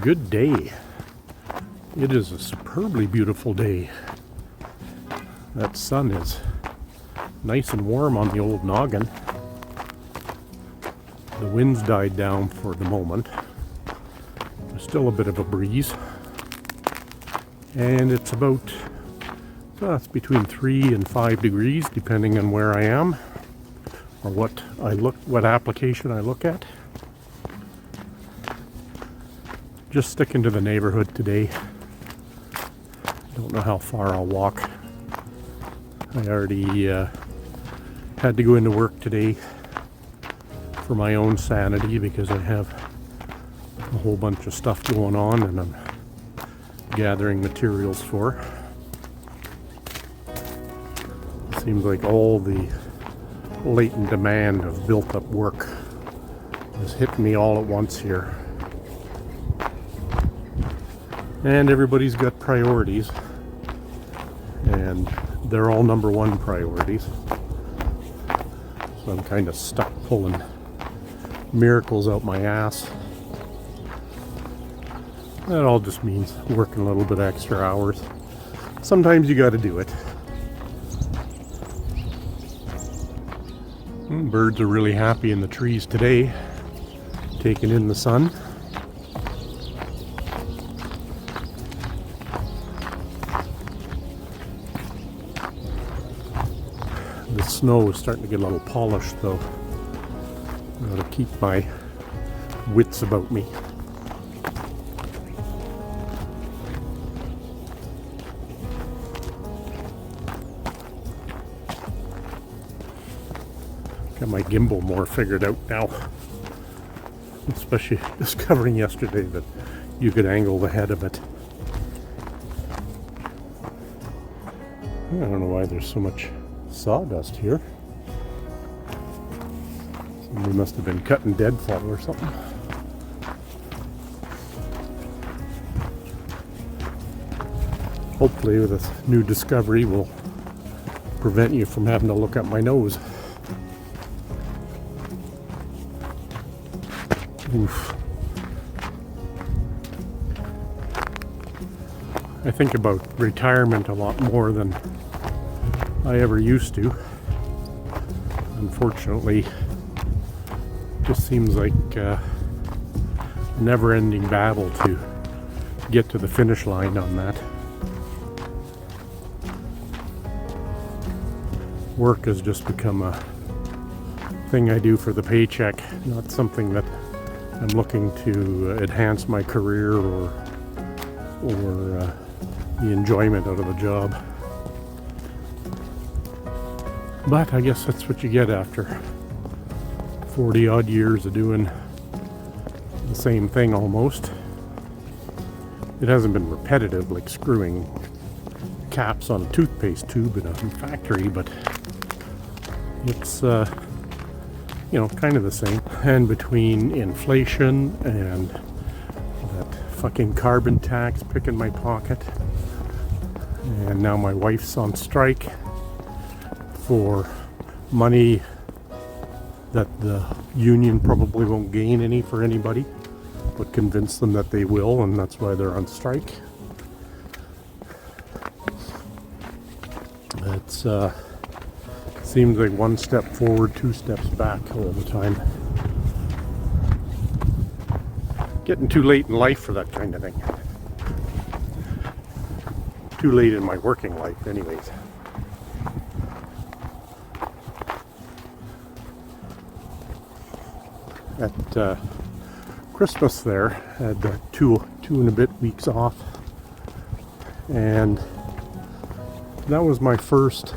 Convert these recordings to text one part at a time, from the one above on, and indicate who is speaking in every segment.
Speaker 1: Good day. It is a superbly beautiful day. That sun is nice and warm on the old noggin. The wind's died down for the moment. There's still a bit of a breeze. And it's about, it's between 3 and 5 degrees depending on where I am or what application I look at. Just sticking to the neighborhood today. Don't know how far I'll walk. I already had to go into work today for my own sanity because I have a whole bunch of stuff going on and I'm gathering materials for. It seems like all the latent demand of built up work is hitting me all at once here. And everybody's got priorities, and they're all number one priorities. So I'm kind of stuck pulling miracles out my ass. That all just means working a little bit extra hours. Sometimes you got to do it. Birds are really happy in the trees today, taking in the sun. The snow is starting to get a little polished though. I've got to keep my wits about me. Got my gimbal more figured out now. Especially discovering yesterday that you could angle the head of it. I don't know why there's so much sawdust here. Somebody must have been cutting deadfall or something. Hopefully this new discovery will prevent you from having to look up my nose. Oof. I think about retirement a lot more than I ever used to. Unfortunately, it just seems like a never-ending battle to get to the finish line on that. Work has just become a thing I do for the paycheck, not something that I'm looking to enhance my career or the enjoyment out of a job. But I guess that's what you get after 40 odd years of doing the same thing almost. It hasn't been repetitive like screwing caps on a toothpaste tube in a factory, but it's kind of the same. And between inflation and that fucking carbon tax picking my pocket, and now my wife's on strike for money that the union probably won't gain any for anybody, but convince them that they will, and that's why they're on strike. It's seems like one step forward, 2 steps back all the time. Getting too late in life for that kind of thing. Too late in my working life anyways. At Christmas there, had 2 and a bit weeks off, and that was my first,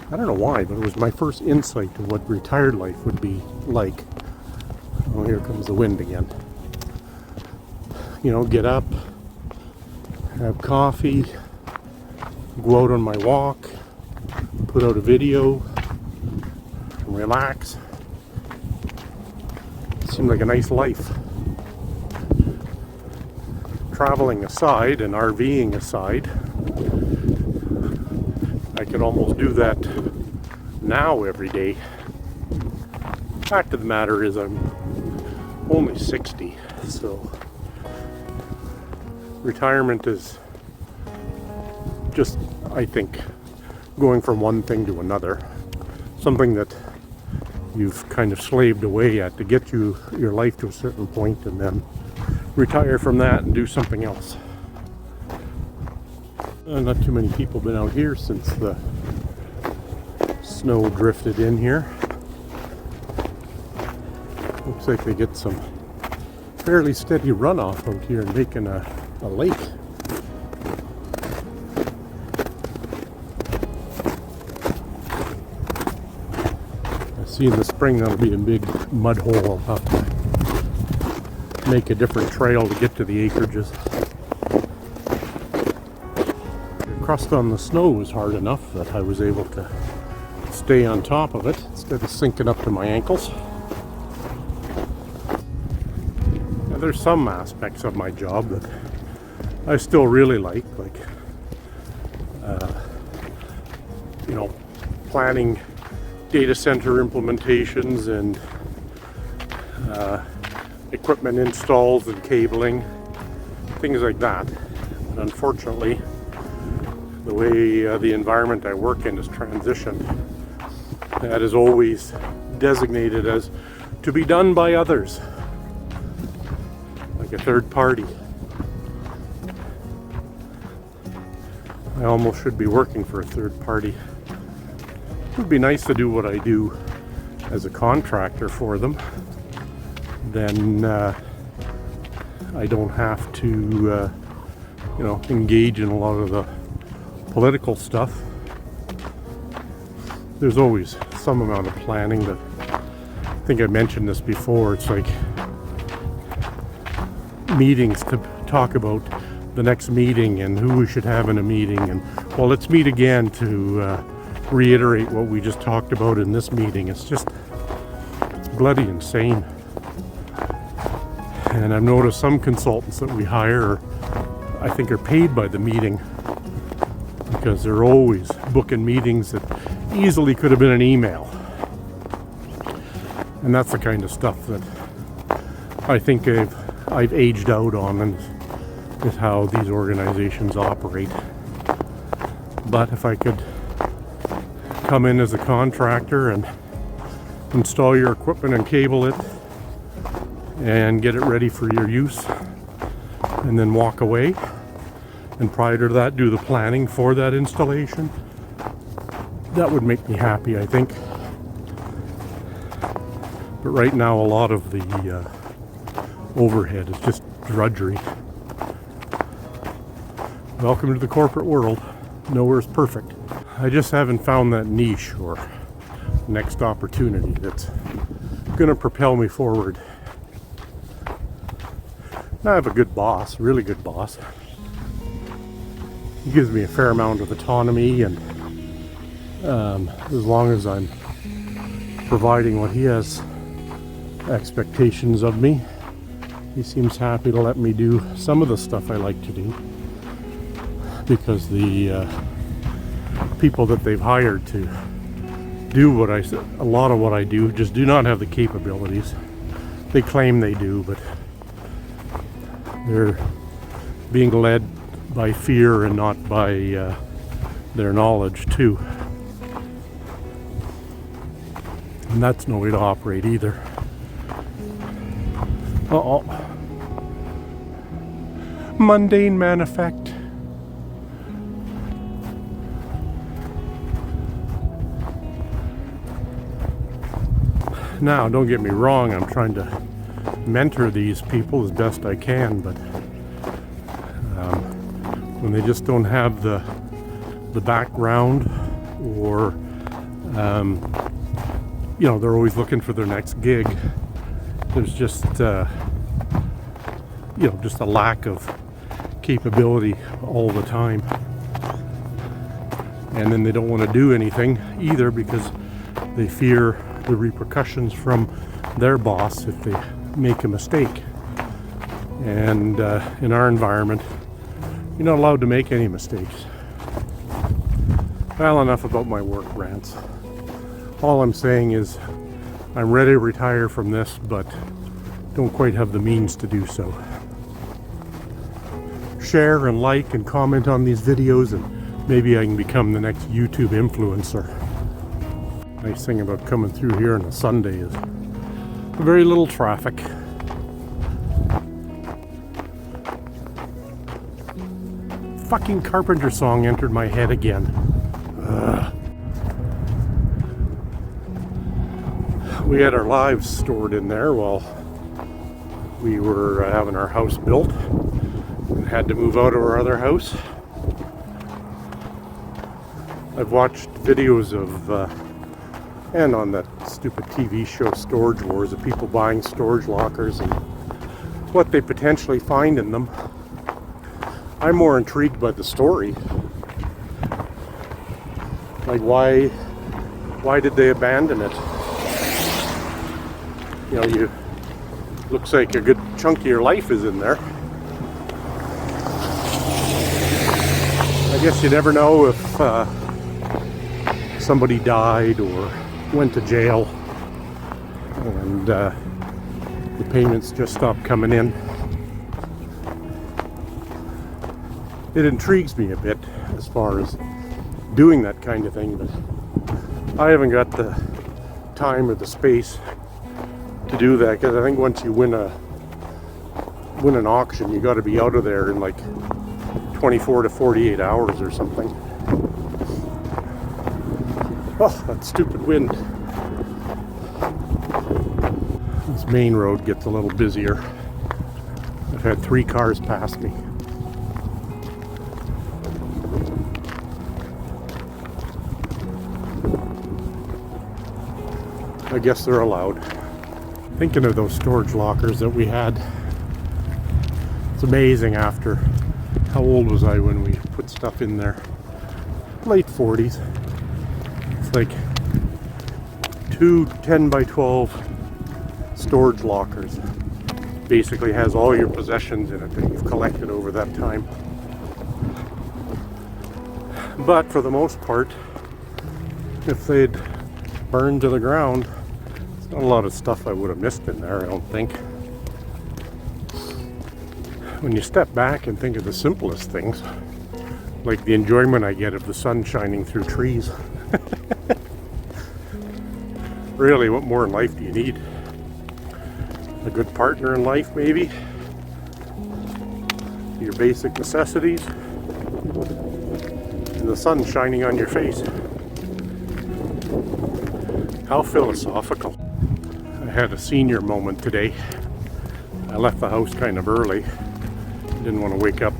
Speaker 1: I don't know why, but it was my first insight to what retired life would be like. Oh, here comes the wind again. Get up, have coffee, go out on my walk, put out a video, relax. Seemed like a nice life. Traveling aside and RVing aside, I could almost do that now every day. Fact of the matter is I'm only 60, so retirement is just, I think, going from one thing to another. Something that you've kind of slaved away at to get your life to a certain point, and then retire from that and do something else. Not too many people been out here since the snow drifted in here. Looks like they get some fairly steady runoff out here and making a lake. I see in the spring that'll be a big mud hole. I'll have to make a different trail to get to the acreages. The crust on the snow was hard enough that I was able to stay on top of it instead of sinking up to my ankles. Now, there's some aspects of my job that I still really like planning data center implementations and equipment installs and cabling, things like that. But unfortunately, the way the environment I work in has transitioned, that is always designated as to be done by others, like a third party. I almost should be working for a third party. It would be nice to do what I do as a contractor for them. Then I don't have to, engage in a lot of the political stuff. There's always some amount of planning, but I think I mentioned this before. It's like meetings to talk about the next meeting and who we should have in a meeting, and well, let's meet again to reiterate what we just talked about in this meeting. It's bloody insane. And I've noticed some consultants that we hire I think are paid by the meeting, because they're always booking meetings that easily could have been an email. And that's the kind of stuff that I think I've aged out on, and is how these organizations operate. But if I could come in as a contractor and install your equipment and cable it and get it ready for your use, and then walk away, and prior to that do the planning for that installation, that would make me happy, I think. But right now a lot of the overhead is just drudgery. Welcome to the corporate world. Nowhere's perfect. I just haven't found that niche or next opportunity that's going to propel me forward. I have a good boss, really good boss. He gives me a fair amount of autonomy, and as long as I'm providing what he has expectations of me, he seems happy to let me do some of the stuff I like to do, because the people that they've hired to do a lot of what I do just do not have the capabilities. They claim they do, but they're being led by fear and not by their knowledge too. And that's no way to operate either. Uh-oh. Mundane Man effect. Now, don't get me wrong, I'm trying to mentor these people as best I can, but when they just don't have the background, or they're always looking for their next gig, there's just just a lack of capability all the time. And then they don't want to do anything either, because they fear the repercussions from their boss if they make a mistake. And in our environment, you're not allowed to make any mistakes. Well, enough about my work rants. All I'm saying is I'm ready to retire from this, but don't quite have the means to do so. share and like and comment on these videos, and maybe I can become the next YouTube influencer. Nice thing about coming through here on a Sunday is very little traffic. Fucking Carpenter song entered my head again. Ugh. We had our lives stored in there while we were having our house built and had to move out of our other house. I've watched videos of and on that stupid TV show Storage Wars of people buying storage lockers and what they potentially find in them. I'm more intrigued by the story. Like, why did they abandon it? You know, looks like a good chunk of your life is in there. I guess you never know if somebody died or went to jail and the payments just stopped coming in. It intrigues me a bit as far as doing that kind of thing, but I haven't got the time or the space to do that, because I think once you win an auction, you got to be out of there in like 24 to 48 hours or something. Oh, that stupid wind. This main road gets a little busier. I've had 3 cars pass me. I guess they're allowed. Thinking of those storage lockers that we had. It's amazing after, how old was I when we put stuff in there? Late 40s. It's like 2 10 by 12 storage lockers. Basically has all your possessions in it that you've collected over that time. But for the most part, if they'd burned to the ground, there's not a lot of stuff I would have missed in there, I don't think. When you step back and think of the simplest things, like the enjoyment I get of the sun shining through trees. Really, what more in life do you need? A good partner in life, maybe? Your basic necessities? And the sun shining on your face. How philosophical. I had a senior moment today. I left the house kind of early. Didn't want to wake up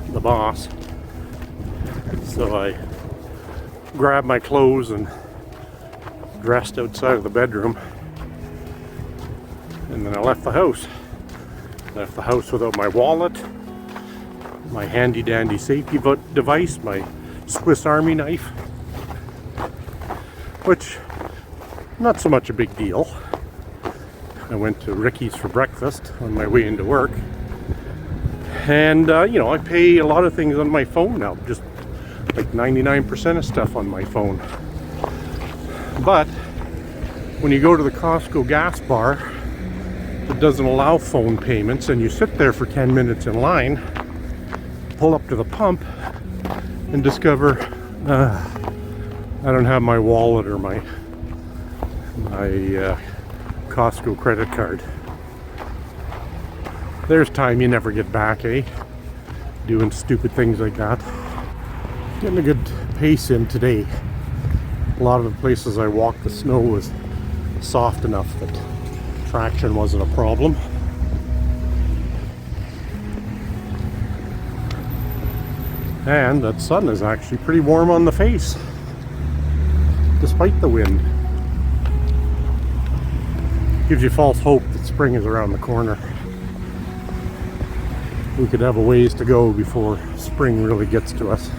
Speaker 1: the boss. So I grabbed my clothes and dressed outside of the bedroom. And then I left the house. Left the house without my wallet, my handy dandy safety device, my Swiss Army knife, which not so much a big deal. I went to Ricky's for breakfast on my way into work. And, you know, I pay a lot of things on my phone now, just like 99% of stuff on my phone. But when you go to the Costco gas bar that doesn't allow phone payments and you sit there for 10 minutes in line, pull up to the pump and discover I don't have my wallet or my Costco credit card. There's time you never get back, eh? Doing stupid things like that. Getting a good pace in today. A lot of the places I walked, the snow was soft enough that traction wasn't a problem. And that sun is actually pretty warm on the face, despite the wind. Gives you false hope that spring is around the corner. We could have a ways to go before spring really gets to us.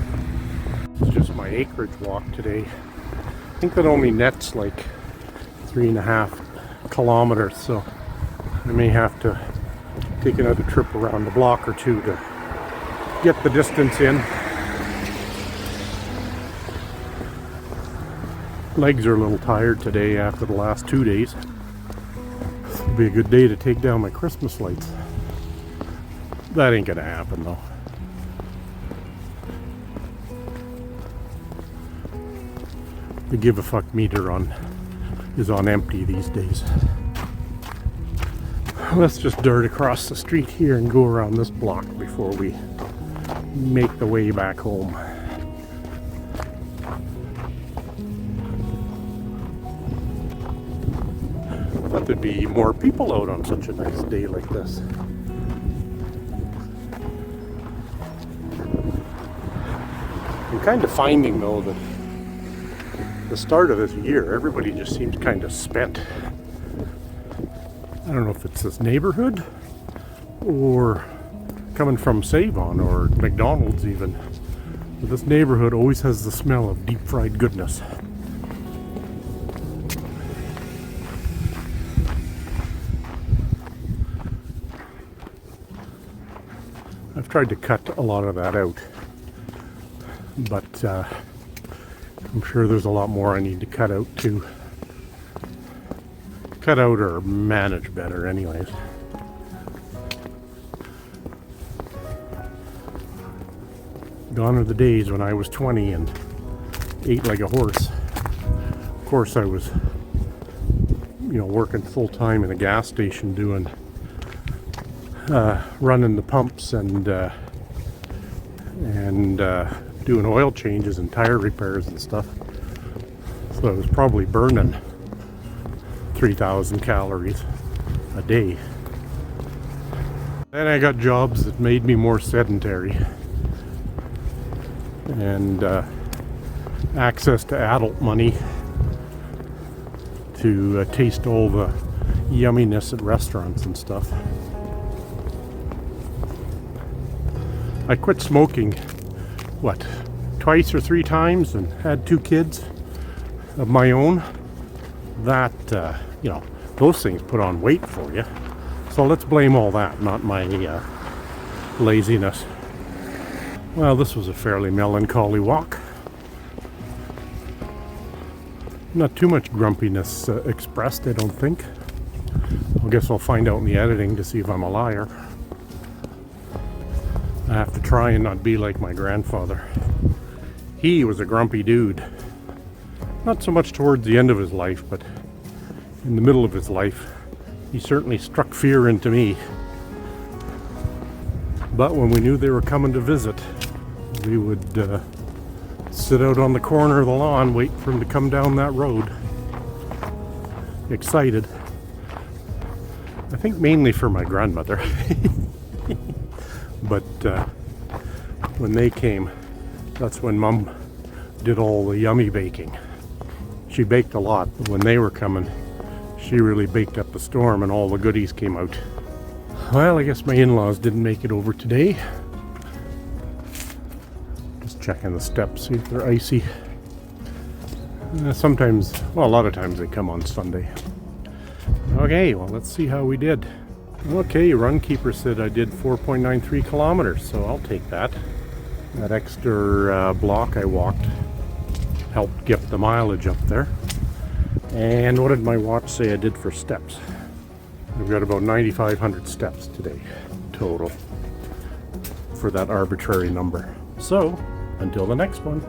Speaker 1: It's just my acreage walk today. I think that only nets like 3.5 kilometers, so I may have to take another trip around the block or two to get the distance in. Legs are a little tired today after the last 2 days. It'll be a good day to take down my Christmas lights. That ain't gonna happen though. the give a fuck meter is on empty these days. Let's just dart across the street here and go around this block before we make the way back home. Thought there'd be more people out on such a nice day like this. I'm kind of finding though that the start of this year, everybody just seems kind of spent. I don't know if it's this neighborhood or coming from Save-On or McDonald's even. But this neighborhood always has the smell of deep fried goodness. I've tried to cut a lot of that out, but I'm sure there's a lot more I need to cut out to cut out or manage better anyways. Gone are the days when I was 20 and ate like a horse. Of course I was, working full time in a gas station doing running the pumps and doing oil changes and tire repairs and stuff. So I was probably burning 3,000 calories a day. Then I got jobs that made me more sedentary and access to adult money to taste all the yumminess at restaurants and stuff. I quit smoking, twice or three times and had 2 kids of my own. That, those things put on weight for you. So let's blame all that, not my laziness. Well, this was a fairly melancholy walk. Not too much grumpiness expressed, I don't think. I guess I'll find out in the editing to see if I'm a liar. I have to try and not be like my grandfather. He was a grumpy dude. Not so much towards the end of his life, but in the middle of his life, he certainly struck fear into me. But when we knew they were coming to visit, we would sit out on the corner of the lawn, wait for him to come down that road. Excited. I think mainly for my grandmother. But when they came, that's when Mom did all the yummy baking. She baked a lot, but when they were coming, she really baked up a storm and all the goodies came out. Well, I guess my in-laws didn't make it over today. Just checking the steps, see if they're icy. A lot of times they come on Sunday. Okay, well, let's see how we did. Okay, Runkeeper said I did 4.93 kilometers, so I'll take that. That extra block I walked helped get the mileage up there. And what did my watch say I did for steps? I've got about 9,500 steps today, total, for that arbitrary number. So, until the next one.